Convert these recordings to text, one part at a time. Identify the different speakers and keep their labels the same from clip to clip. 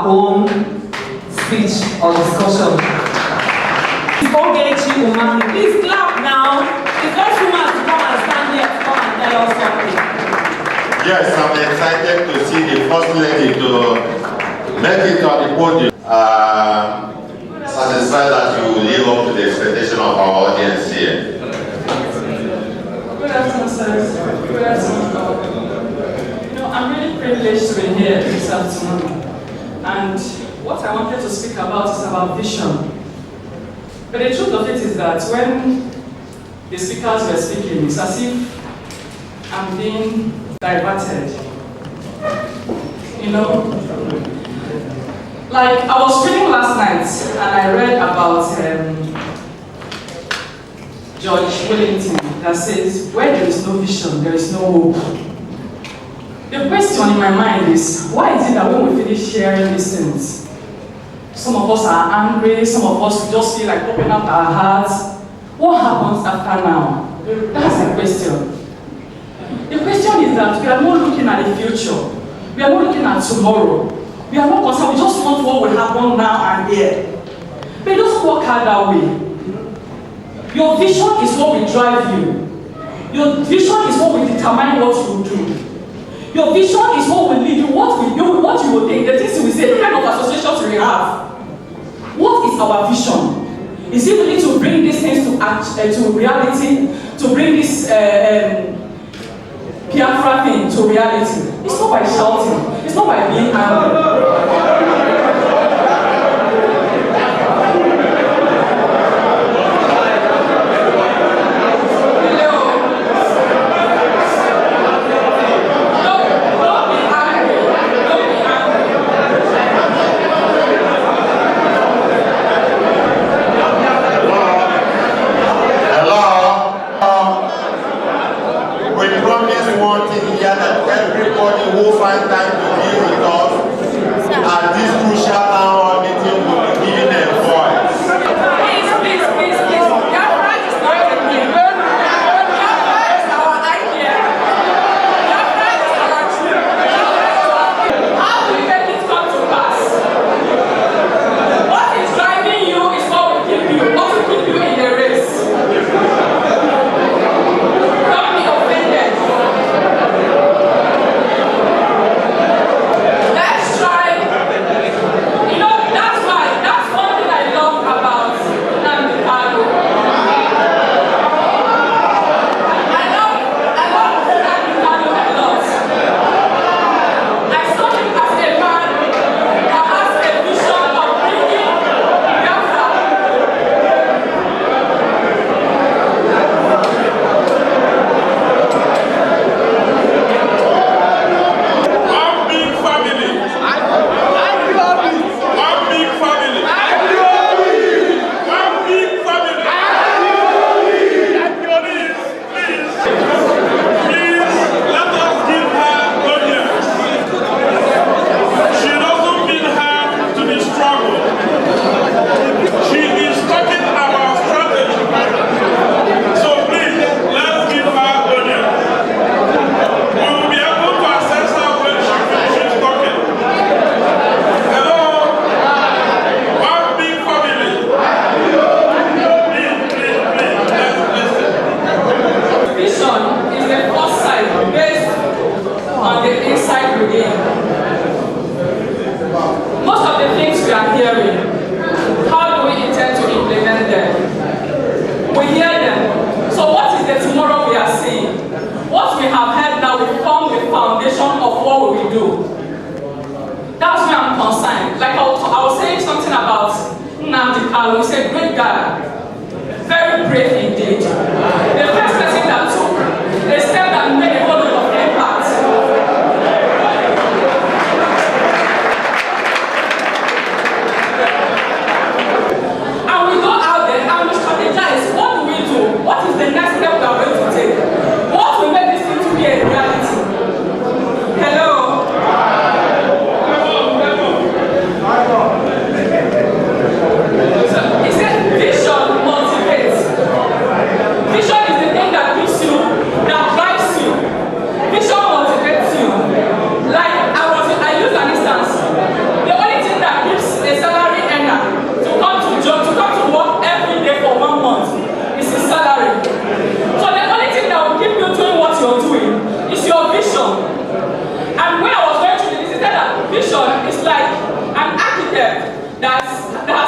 Speaker 1: own speech or discussion. Ogechi Umani, please clap now. The first woman to come and stand here to come and tell us something.
Speaker 2: Yes, I'm excited to see the First Lady to make it on the podium. Satisfied that you will live up to the expectation of our audience here.
Speaker 3: Good afternoon, sir. Good afternoon. You know, I'm really privileged to be here this afternoon. And what I wanted to speak about is about vision. But the truth of it is that when the speakers were speaking, it's as if I'm being diverted. You know, like I was reading last night and I read about George Wellington that says, where there is no vision, there is no hope. The question in my mind is, why is it that when we finish sharing these things, some of us are angry, some of us just feel like opening up our hearts? What happens after now? That's the question. The question is that we are not looking at the future. We are not looking at tomorrow. We are not concerned. We just want what will happen now and here. But it doesn't work out that way. Your vision is what will drive you. Your vision is what will determine what you will do. Your vision is what will lead you, what you will think, the things you will say, the kind of associations you will have. What is our vision? Is it really to bring these things to reality, to bring this Biafra thing to reality? It's not by shouting, it's not by being angry.
Speaker 2: That everybody will find time to be with us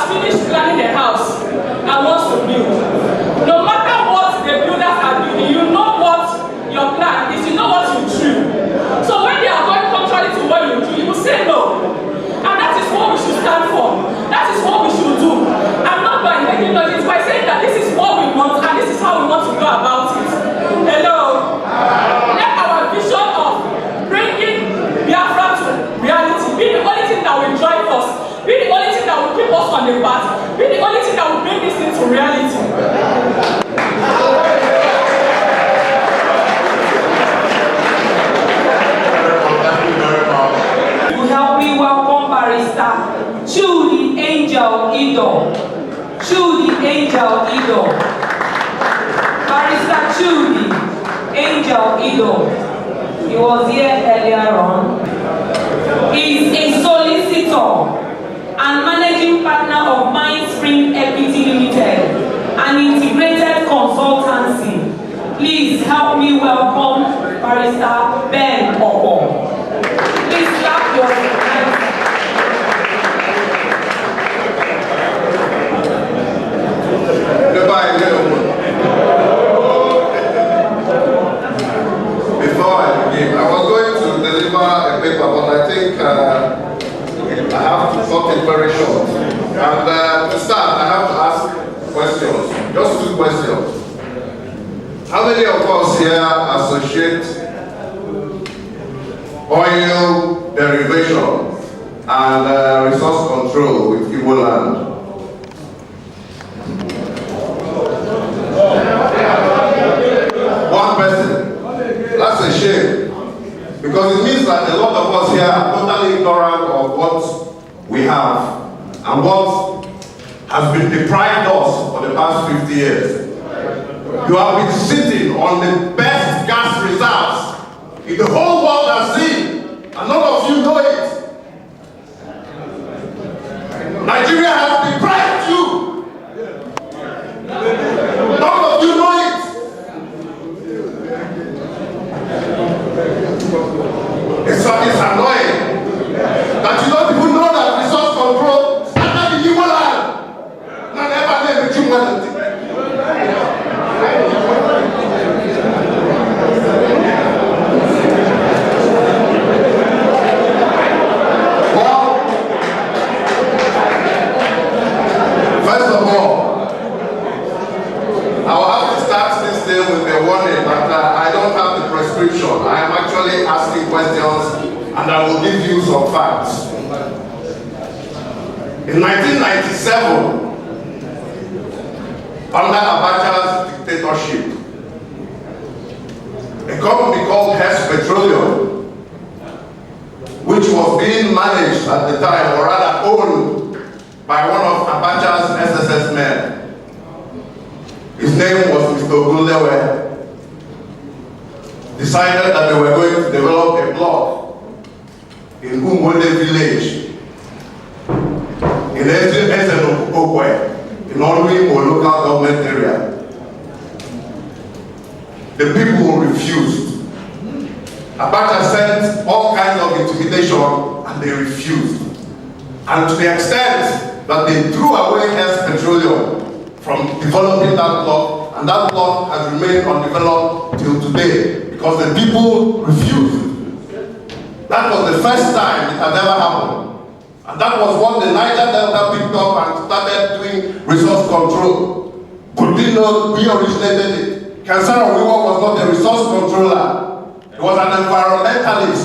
Speaker 3: finished planning the house and wants to build, no matter what the builders are doing, you know what your plan is, you know what you do. So when they are going contrary to what you do, you will say no. And that is what we should stand for. That is what we should do. And not by making noise, by saying that this is what we want and this is how we want to go about it. Hello. Let our vision of bringing Biafra to reality be the only thing that will drive us, be the only thing that will keep us on the path, be the only thing that will bring this into reality.
Speaker 1: Help me welcome Barrister Chudi Angel Ido. Chudi Angel Ido. Barrister Chudi Angel Ido. He was here earlier on. He is a solicitor and managing partner of Mindspring Equity Limited, an integrated consultancy. Please help me welcome Barrister Ben Oko. Please clap your hands.
Speaker 4: Goodbye, gentlemen. Before I begin, I was going to deliver a paper, but I think I have to cut it very short. And to start, I have to ask questions. Just 2 questions. How many of us here associate oil derivation and resource control with Igbo land? One person. That's a shame. Because it means that a lot of us here are totally ignorant of what we have and what has been deprived us for the past 50 years. You have been sitting on the best gas reserves in the whole world has seen, and none of you know it. Nigeria has deprived you. None of you know it. It's annoying that you don't even know that resource control started in Igbo land. Not ever name it. First of all, I will have to start this day with a warning that I don't have the prescription. I am actually asking questions and I will give you some facts. In 1997, under Abacha's dictatorship, a company called Hess Petroleum, which was being managed at the time, or rather owned by one of Abacha's SSS men. His name was Mr. Ogunlewe. Decided that they were going to develop a block in Umwele village in Ezenokokwe, in Onwimo local government area. The people refused. Abacha sent all kinds of intimidation and they refused. And to the extent that they threw away Hess Petroleum from developing that block, and that block has remained undeveloped till today because the people refused. That was the first time it had ever happened. And that was what the Niger Delta picked up and started doing resource control. Budino re-originated it. Kansara Wiwa was not a resource controller. He was an environmentalist.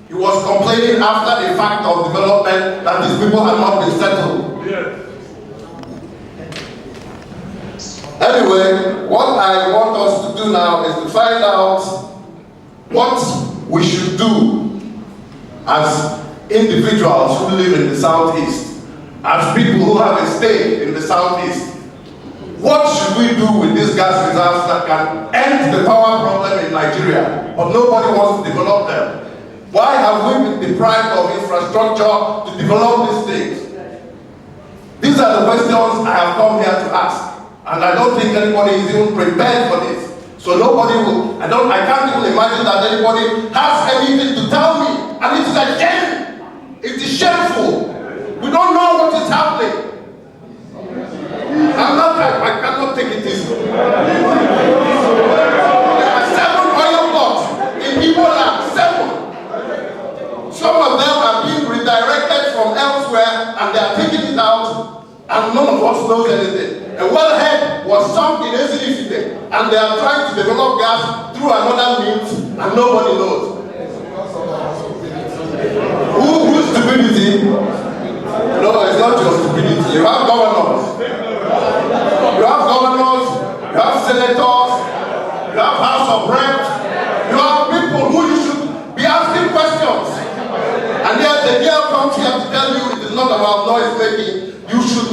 Speaker 4: He was complaining after the fact of development that these people had not been settled. Yeah. Anyway, what I want us to do now is to find out what we should do as individuals who live in the Southeast, as people who have a stake in the Southeast. What should we do with these gas reserves that can end the power problem in Nigeria, but nobody wants to develop them? Why have we been deprived of infrastructure to develop these things? These are the questions I have come here to ask. And I don't think anybody is even prepared for this. So nobody will, I can't even imagine that anybody has anything to tell me. And it is a shame. It is shameful. We don't know what is happening. house, and none of us knows anything. A wellhead was sunk in Ezekiti, and they are trying to develop gas through another means, and nobody knows. Whose stupidity? No, it's not your stupidity. You have governors. You have governors, you have senators, you have House of Reps, you have people who you should be asking questions. And yet the girl comes here to tell you it is not about noise making. You should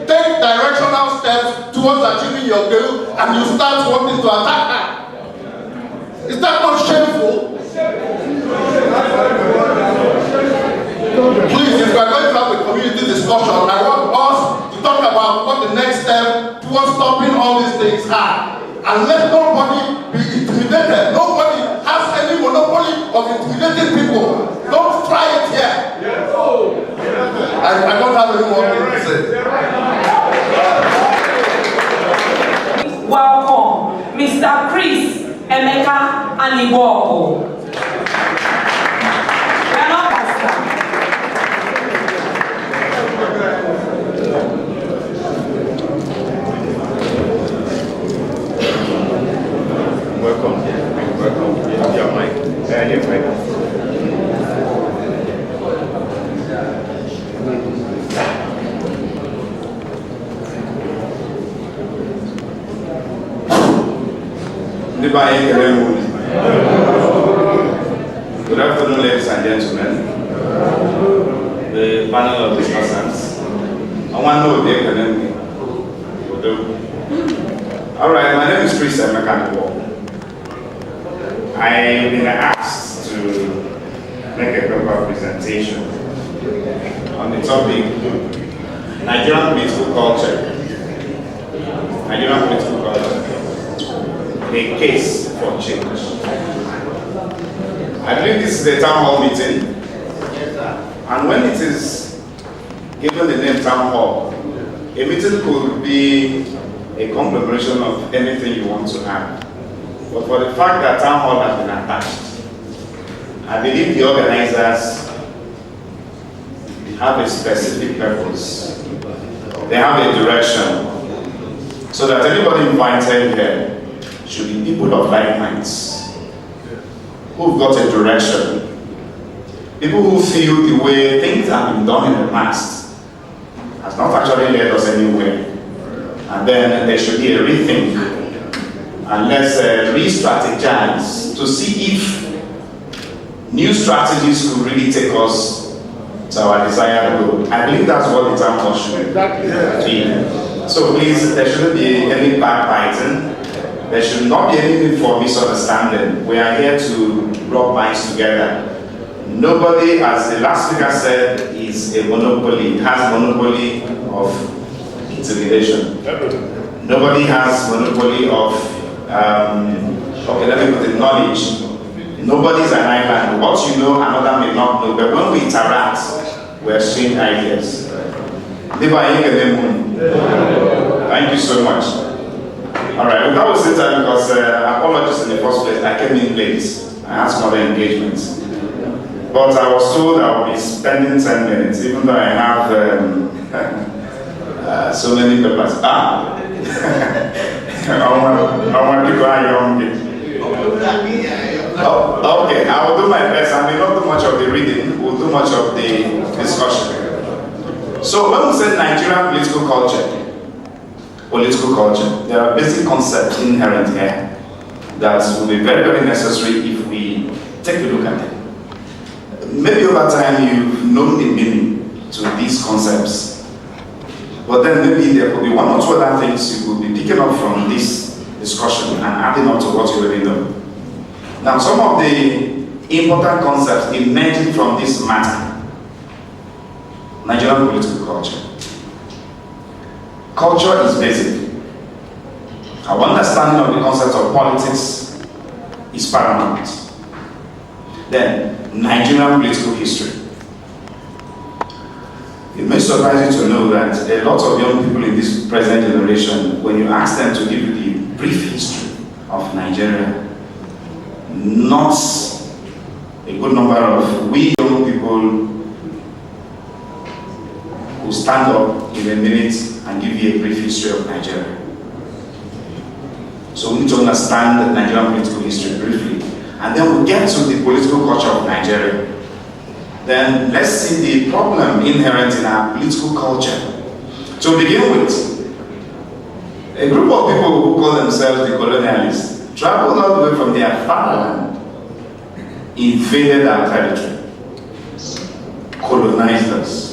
Speaker 4: take directional steps towards achieving your goal, and you start wanting to attack her. Is that not shameful? Please, if we are going to have a community discussion, I want us to talk about what the next step towards stopping all these things are. And let nobody be intimidated. Nobody has any monopoly of intimidating people. Don't try it here. I don't have any more things to say.
Speaker 1: Welcome, Mr. Chris Emeka Aniwoko.
Speaker 5: Welcome. You have your mic. Your mic. Good afternoon, ladies and gentlemen. The panel of discussants. I want to know the academy. All right, my name is Chris Emeka Aniwoko. I've been asked to make a paper presentation on the topic Nigerian political culture. Nigerian political culture, a case for change. I believe this is a town hall meeting, and when it is given the name town hall, a meeting could be a conglomeration of anything you want to have. But for the fact that town hall has been attached, I believe the organizers have a specific purpose. They have a direction, so that anybody invited here should be people of like minds, who've got a direction, people who feel the way things have been done in the past has not actually led us anywhere. And then there should be a rethink, and let's re-strategize to see if new strategies could really take us to our desired goal. I believe that's what the town hall should be. So please, there shouldn't be any backbiting. There should not be anything for misunderstanding. We are here to rub minds together. Nobody, as the last speaker said, is a monopoly, has monopoly of intimidation. Nobody has monopoly of, okay, let me put it, knowledge. Nobody's an island. What you know, another may not know. But when we interact, we exchange ideas. Thank you so much. All right, that was it because apologies in the first place. I came in late. I had some other engagements. But I was told I would be spending 10 minutes, even though I have so many papers. I want to go young. Oh, okay, I will do my best. I may not do much of the reading, we'll do much of the discussion. So when we say Nigerian political culture, there are basic concepts inherent here that will be very, very necessary if we take a look at them. Maybe over time you've known the meaning to these concepts, but then maybe there could be one or two other things you will be picking up from this discussion and adding on to what you already know. Now, some of the important concepts emerging from this matter: Nigerian political culture. Culture is basic. Our understanding of the concept of politics is paramount. Then, Nigerian political history. It may surprise you to know that a lot of young people in this present generation, when you ask them to give you the brief history of Nigeria, not a good number of we young people will stand up in a minute and give you a brief history of Nigeria. So we need to understand the Nigerian political history briefly. And then we'll get to the political culture of Nigeria. Then let's see the problem inherent in our political culture. To begin with, a group of people who call themselves the colonialists traveled all the way from their fatherland, invaded our territory, colonized us,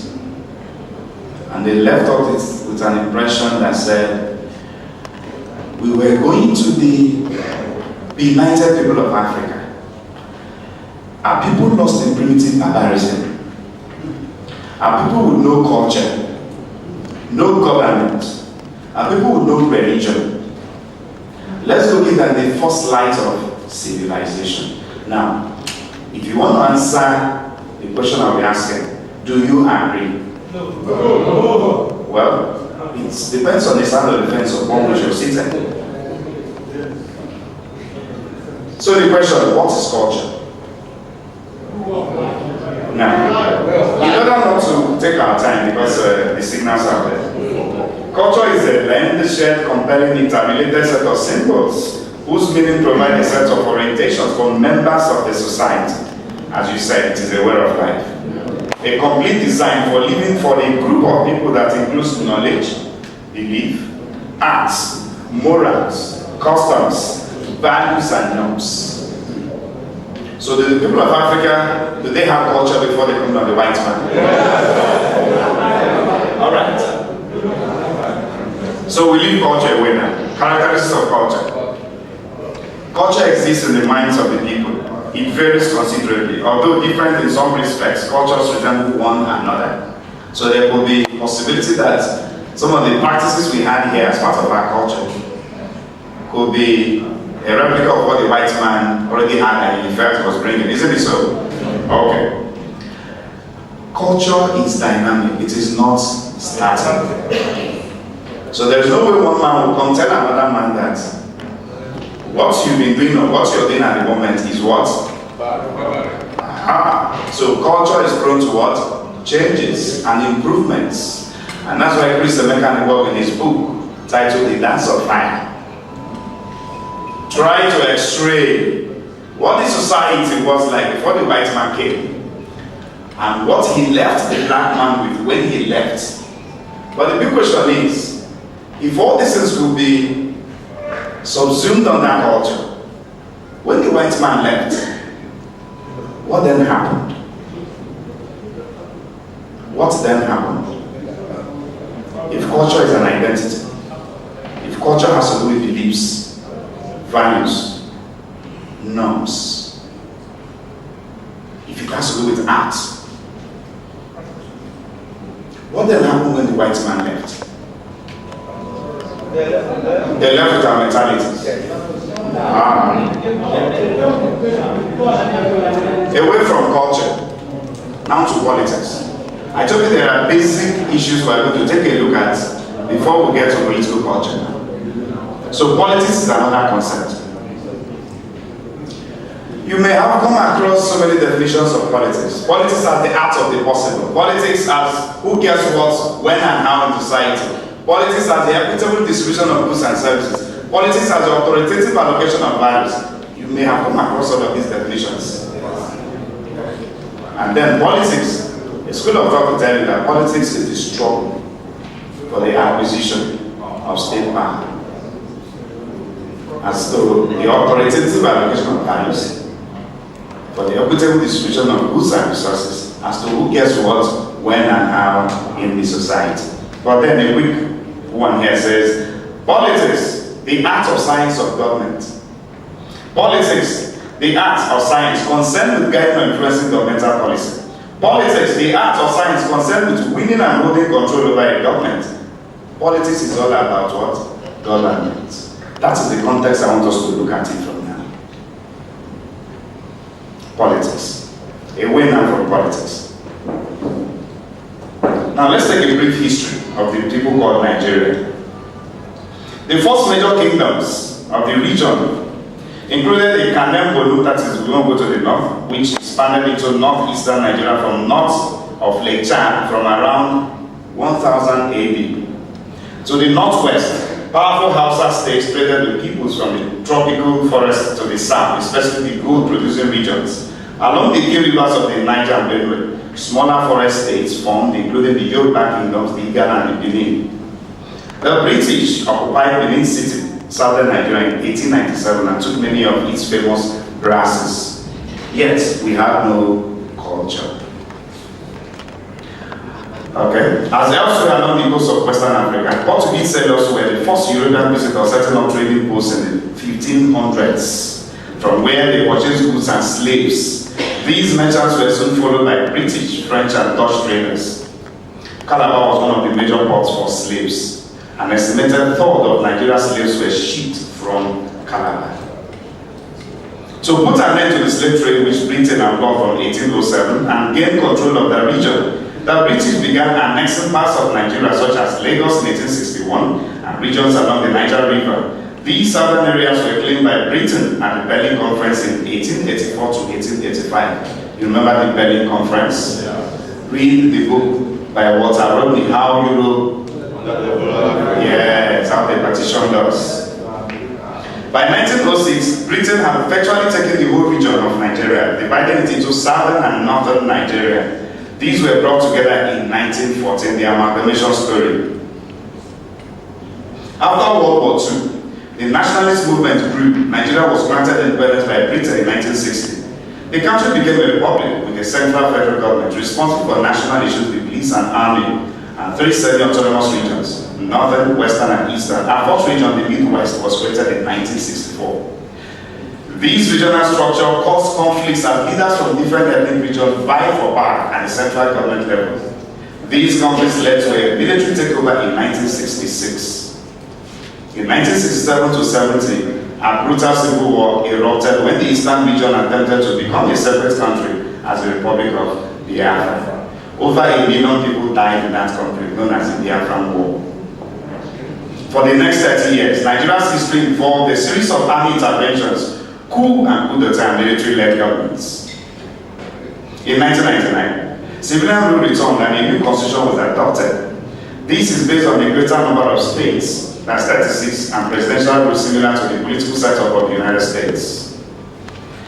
Speaker 5: and they left us with an impression that said we were going to be the united people of Africa. Our people lost in primitive barbarism. Our people with no culture, no government. Our people with no religion. Let's look at the first light of civilization. Now, if you want to answer the question I'll be asking, do you agree? No. Well, it depends on the side of the fence upon which you're sitting. So the question, what is culture? Now, in order not to take our time because the signals are there. Culture is a blend, shared, compelling, interrelated set of symbols whose meaning provide a set of orientations for members of the society. As you said, it is a way of life. A complete design for living for a group of people that includes knowledge, belief, arts, morals, customs, values, and norms. So the people of Africa, do they have culture before they come to the white man? All right. So we leave culture away now. Characteristics of culture. Culture exists in the minds of the people. It varies considerably. Although different in some respects, cultures resemble one another. So there will be a possibility that some of the practices we had here as part of our culture could be a replica of what the white man already had and he felt was bringing. Isn't it so? Okay. Culture is dynamic. It is not static. So there is no way one man will come tell another man that what you've been doing or what you're doing at the moment is what? So culture is prone to what? Changes and improvements. And that's why Chris Emeka in his book titled The Dance of Fire tried to x-ray what the society was like before the white man came and what he left the black man with when he left. But the big question is, if all these things will be subsumed under culture, when the white man left, what then happened? What then happened? If culture is an identity, if culture has to do with beliefs, values, norms, if it has to do with art, what then happened when the white man left? They left with our mentalities. Away from culture, now to politics. I told you there are basic issues we are going to take a look at before we get to political culture. So politics is another concept. You may have come across so many definitions of politics. Politics as the art of the possible. Politics as who cares what, when and how in society. Politics as the equitable distribution of goods and services. Politics as the authoritative allocation of values. You may have come across all of these definitions. And then politics, a school of thought will tell you that politics is the struggle for the acquisition of state power. As to the authoritative allocation of values, for the equitable distribution of goods and resources, as to who gets what, when and how in the society. But then a quick one here says, politics, the art or science of government. Politics, the art or science concerned with guiding or influencing governmental policy. Politics, the art or science concerned with winning and holding control over a government. Politics is all about what? Government. That is the context I want us to look at it from now. Politics. Away now from politics. Now let's take a brief history of the people called Nigeria. The first major kingdoms of the region included the Kanem Bolu, that is, we won't go to the north, which expanded into northeastern Nigeria from north of Lake Chad from around 1000 AD. To the northwest, powerful Hausa states traded with peoples from the tropical forests to the south, especially gold-producing regions. Along the key rivers of the Niger and Benue, smaller forest states formed, including the Yoruba kingdoms, the Igala and the Benin. The British occupied Benin City, southern Nigeria, in 1897 and took many of its famous brasses. Yet, we had no culture. Okay. As elsewhere along the coast of Western Africa, Portuguese sailors were the first European visitors setting up trading posts in the 1500s, from where they purchased goods and slaves. These merchants were soon followed by British, French, and Dutch traders. Calabar was one of the major ports for slaves. An estimated third of Nigeria's slaves were shipped from Calabar. To put an end to the slave trade, which Britain outlawed from 1807 and gain control of the region, the British began annexing parts of Nigeria such as Lagos in 1861 and regions along the Niger River. These southern areas were claimed by Britain at the Berlin Conference in 1884 to 1885. You remember the Berlin Conference? Yeah. Read the book by Walter Rodney, How Europe... Yes, how the partition does. By 1906, Britain had effectually taken the whole region of Nigeria, dividing it into southern and northern Nigeria. These were brought together in 1914, the amalgamation story. After World War II, the nationalist movement grew. Nigeria was granted independence by Britain in 1960. The country became a republic with a central federal government responsible for national issues, the police and army, and 3 semi-autonomous regions, northern, western, and eastern. Our fourth region, the Midwest, was created in 1964. These regional structures caused conflicts as leaders from different ethnic regions vied for power at the central government level. These conflicts led to a military takeover in 1966. In 1967 to 70, a brutal civil war erupted when the eastern region attempted to become a separate country as the Republic of Biafra. Over 1 million people died in that conflict, known as the Biafran War. For the next 30 years, Nigeria's history involved a series of army interventions, coup and coup d'etat, military-led governments. In 1999, civilian rule returned and a new constitution was adopted. This is based on a greater number of states, that's 36, and presidential rule similar to the political setup of the United States.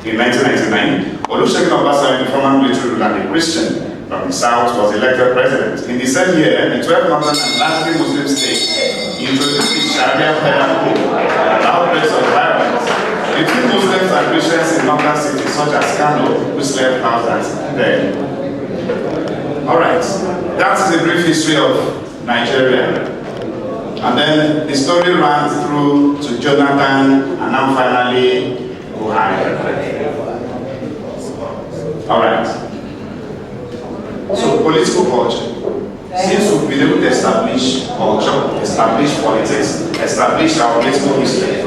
Speaker 5: In 1999, Olusegun Obasanjo, the former military ruler and a Christian from the South, was elected president. In the same year, the 12 northern and largely Muslim states introduced the Sharia penal code and allowed rates of violence between Muslims and Christians in northern cities such as Kano, which left thousands dead. Alright, that is a brief history of Nigeria. And then the story ran through to Jonathan and now finally Buhari. Alright. So political culture. Since we've been able to establish culture, establish politics, establish our political history,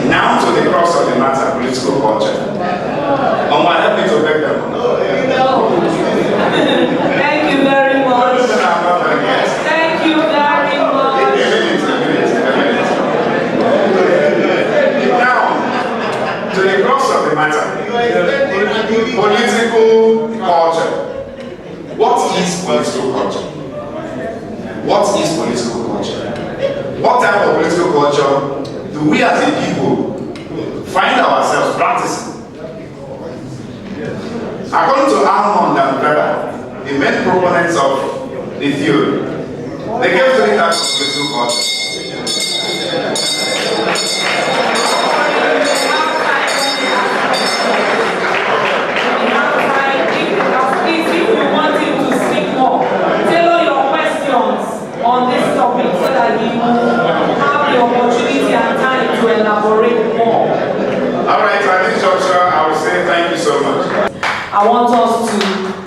Speaker 5: now to the crux of the matter, political culture. I'm happy to beg them.
Speaker 1: Thank you very much. Thank you very much.
Speaker 5: Now, to the crux of the matter, political culture. What is political culture? What is political culture? What type of political culture do we as a people find ourselves practicing? According to Almond and Weber, the main proponents of the theory, they gave 3 types of political culture.
Speaker 1: On this topic so that you have the opportunity and time to elaborate more.
Speaker 5: Alright, at this juncture, I will say thank you so much.
Speaker 1: I want us to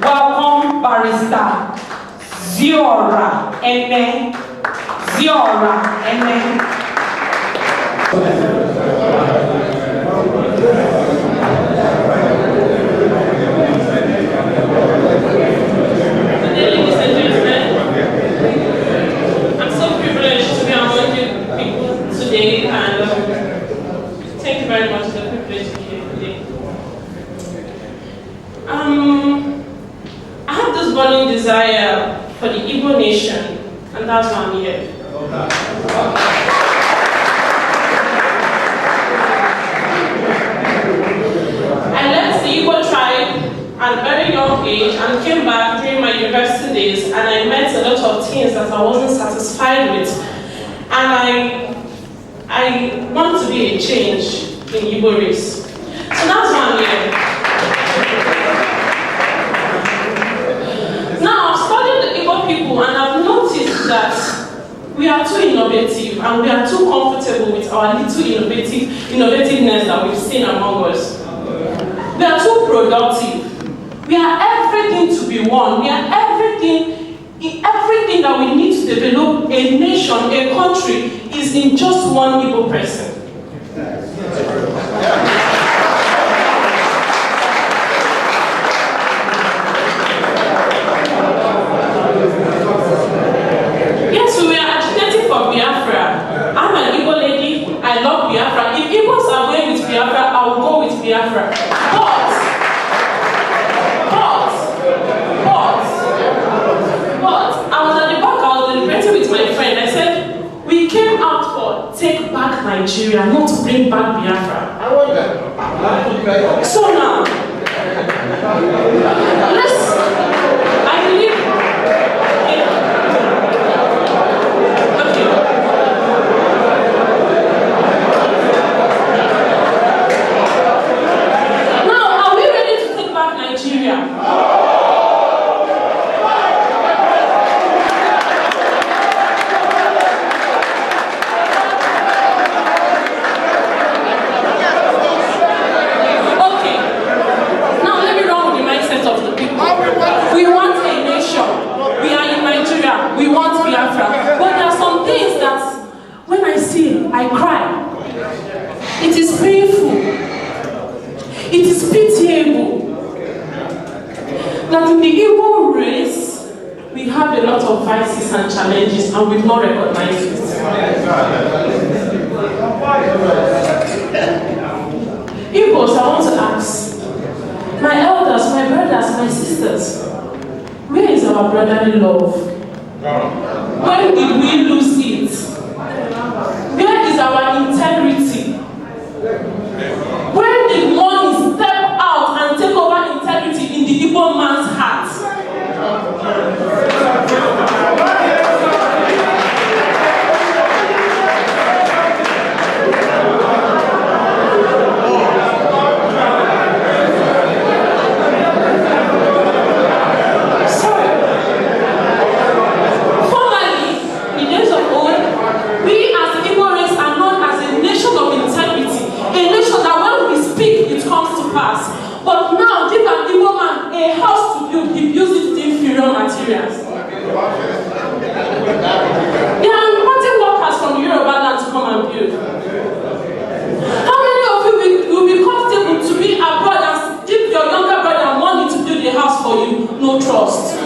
Speaker 1: welcome Barrister Ziora Ene. Ziora Ene.
Speaker 6: Thank you very much for the privilege to be here today. I have this burning desire for the Igbo nation I left the Igbo tribe at a very young age and came back during my university days, and I met a lot of things that I wasn't satisfied with. And I want to be a change in Igbo race. So that's why I'm here. Now, I've studied the Igbo people and I've noticed that we are too innovative and we are too comfortable with our little innovativeness that we've seen among us. We are too productive. We are everything to be one. We are everything that we need to develop a nation, a country, is in just one Igbo person. Yes, we are agitating for Biafra. I'm an Igbo lady. I love Biafra. If Igbos are going with Biafra, I will go with Biafra. But I was at the back, I was deliberating with my friend. I said, we came out for take back Nigeria, not to bring back Biafra. So now, I believe. Okay. Now, are we ready to take back Nigeria? We want a nation. We are in Nigeria. We want Biafra. But there are some things that, when I see, I cry. It is painful. It is pitiable that in the Igbo race, we have a lot of vices and challenges, and we've not recognized it. Igbos, I want to ask, my elders, my brothers, my sisters, where is our brotherly love? When did we lose it? Where is our integrity? When did money step out and take over integrity in the Igbo man's heart? But now, give an Igbo man a house to build, he builds it with inferior materials. They are importing workers from Yoruba land to come and build. How many of you will be comfortable to be abroad and give your younger brother money to build a house for you? No trust.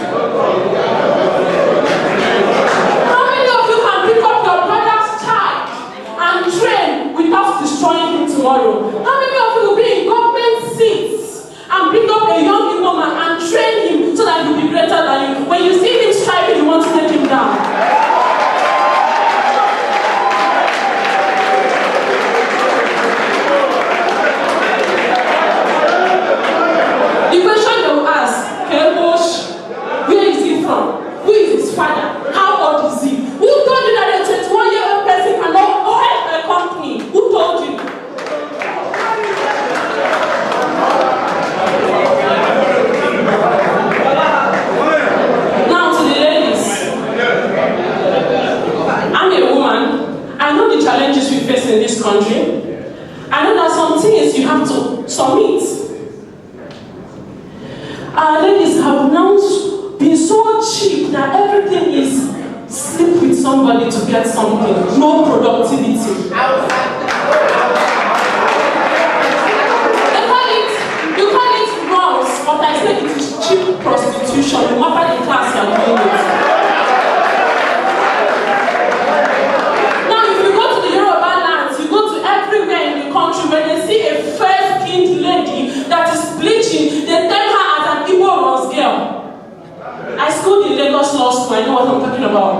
Speaker 6: How many of you can pick up your brother's child and train without destroying him tomorrow? How many of you will be in government seats and bring up a young Igbo man and train him so that he'll be greater than you? When you see him striving, you want to take him down. The question they will ask, Kelbosh, where is he from? Who is his father? How old is he? Who told you that a 21-year-old person cannot own a company? Who told you? Now to the ladies. I'm a woman. I know the challenges we face in this country. I know that some things you have to submit. Our ladies have now been so cheap that everything is sleep with somebody to get something. No productivity. You call it wrongs, but I say it is cheap prostitution, no matter the class you are doing it. Now, if you go to the Yoruba lands, you go to everywhere in the country where they see a fair-skinned lady that is bleaching, they tell her as an Igbo Rose girl. I schooled in Lagos Law School, I know what I'm talking about.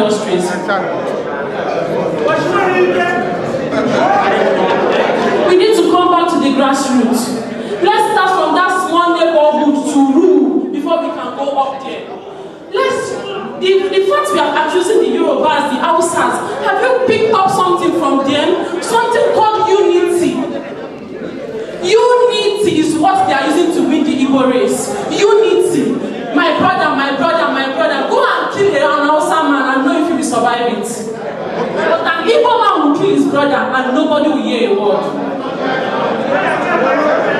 Speaker 6: industries. We need to come back to the grassroots. Let's start from that small neighborhood to rule before we can go up there. The fact we are accusing the Yorubas, the Hausas, have you picked up something from them? Something called unity. Unity is what they are using to win the Igbo race. Unity. My brother, my brother, my brother. Go and kill an Hausa man and know if you will survive it. But an Igbo man will kill his brother and nobody will hear a word.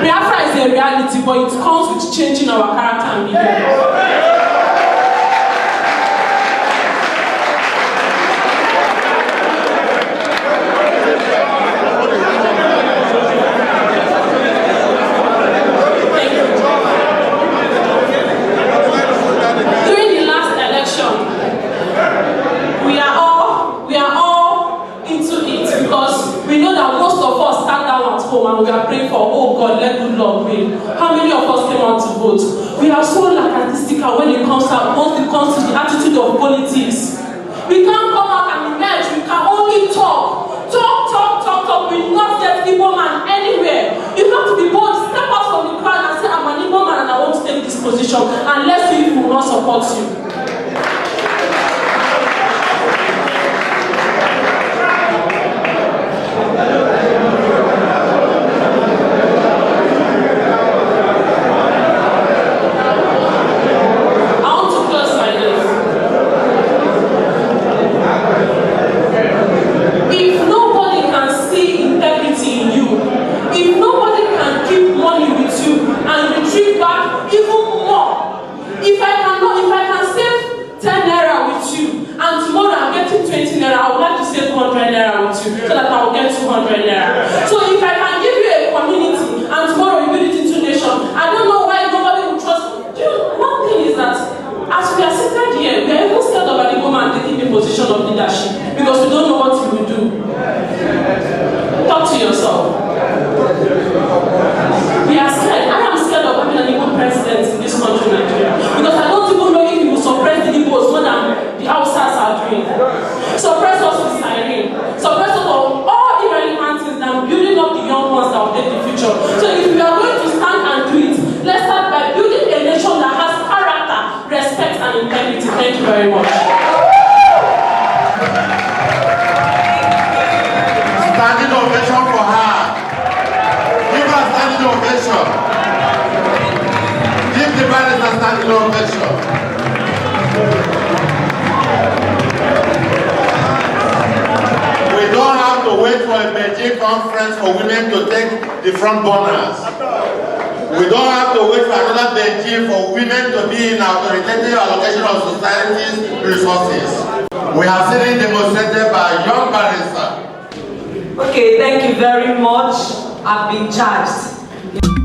Speaker 6: Biafra is a reality, but it comes with changing our character and behavior. And we are praying for, oh God, let good Lord win. How many of us came out to vote? We are so lackadaisical when it comes to the attitude of politics. We can't come out and emerge. We can only talk. We will not get Igbo man anywhere. You have to be bold. Step out from the crowd and say, I'm an Igbo man and I want to take this position. And let's see if we will not support you. Thank you very much.
Speaker 2: Standing ovation for her. Give her standing ovation. Give the barrister standing ovation. We don't have to wait for a Beijing conference for women to take the front burners. We don't have to wait for another Beijing for women to be in authoritative allocation of society's resources. We have seen it demonstrated by a young barrister.
Speaker 1: Okay, thank you very much. I've been charged.